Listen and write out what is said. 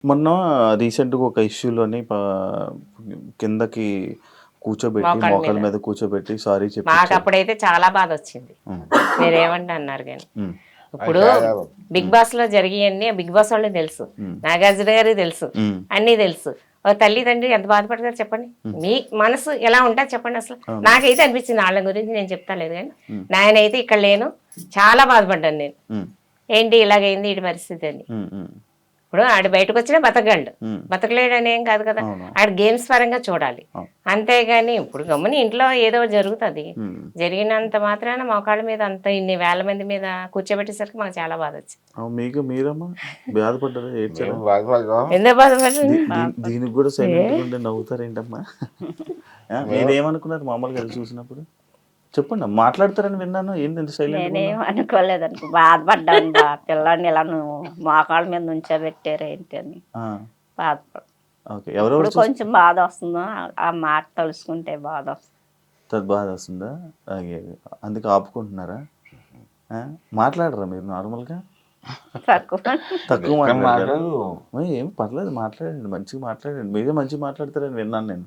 మొన్న రీసెంట్‌గా ఒక ఇష్యూలోని కిందకి కూర్చోబెట్టి, మోకాళ్ళ మోకాళ్ళ మీద. మీద కూర్చోబెట్టి సారీ చెప్పించారు. మాకప్పుడైతే చాలా బాధొచ్చింది. హ్మ్. మీరేమంటే అన్నారు గాని. హ్మ్. ఇప్పుడు బిగ్ బాస్‌లో జరిగియన్నీ బిగ్ బాస్ వాళ్ళకి తెలుసు. హ్మ్. నాగార్జున గారికి తెలుసు. హ్మ్. అన్నీ తెలుసు. ఓ తల్లి, తండ్రి ఎంత బాధపడతారు చెప్పండి. మీ మనసు ఎలా ఉంటది చెప్పండి అసలు. అవును. నాకైతే అనిపించింది ఆళ్ళ గురించి నేను చెప్తాలేదు గాని. హ్మ్. నేనైతే ఇక్కడ లేను. చాలా బాధపడ్డాను నేను. హ్మ్. ఏంటి ఇలాగైంది ఈడి పరిస్థితి అని. హ్మ్. హ్మ్. ఇప్పుడు ఆడు బయటకొచ్చినా బతకగలడు. హ్మ్. బతకలేడని ఏం కాదు కదా! అవును. ఆడు గేమ్స్ పరంగా చూడాలి. అవును. అంతేగాని ఇప్పుడు గమ్మున ఇంట్లో ఏదో జరుగుతది. హ్మ్. జరిగినంత మాత్రాన మోకాళ్ళ మీద అంత ఇన్ని వేల మంది మీద కూర్చోబెట్టేసరికి మాకు చాలా బాధొచ్చింది. మీరమ్మా బాధపడ్డారా? ఏడ్చారా? మేము బాధపడ్డాం. ఎందుకు బాధపడండి? దీనికి కూడా సైలెంట్‌గా ఉండి నవ్వుతారేంటమ్మా? మేము మీరేమనుకున్నారు మామూలుగా అది చూసినప్పుడు? చెప్పండి. మాట్లాడతారని విన్నాను. ఏంటి ఇంత సైలెంట్‌గా ఉన్నావు? నేనేం అనుకోలేదనుకో బాధపడ్డాను పిల్లాడిని ఇలా నువ్వు మోకాళ్ళ మీద నుంచోబెట్టారు ఏంటి అని ఆ! బాధపడ ఓకే. ఇప్పుడు ఎవరెవరు కొంచెం బాధ వస్తుందో ఆ మాట తలుసుకుంటే బాధ వస్తుంది. బాధొస్తుందా? అయ్యయ్యో! అందుకే ఆపుకుంటున్నారా? ఆ! మాట్లాడరా మీరు నార్మల్‌గా? తక్కువ తక్కువ ఇష్టం మాట్లాడతారా? మాట్లాడు. ఏం పర్లేదు మాట్లాడండి. మంచిగా మాట్లాడండి. మీరే మంచిగా మాట్లాడతారని విన్నాను నేను.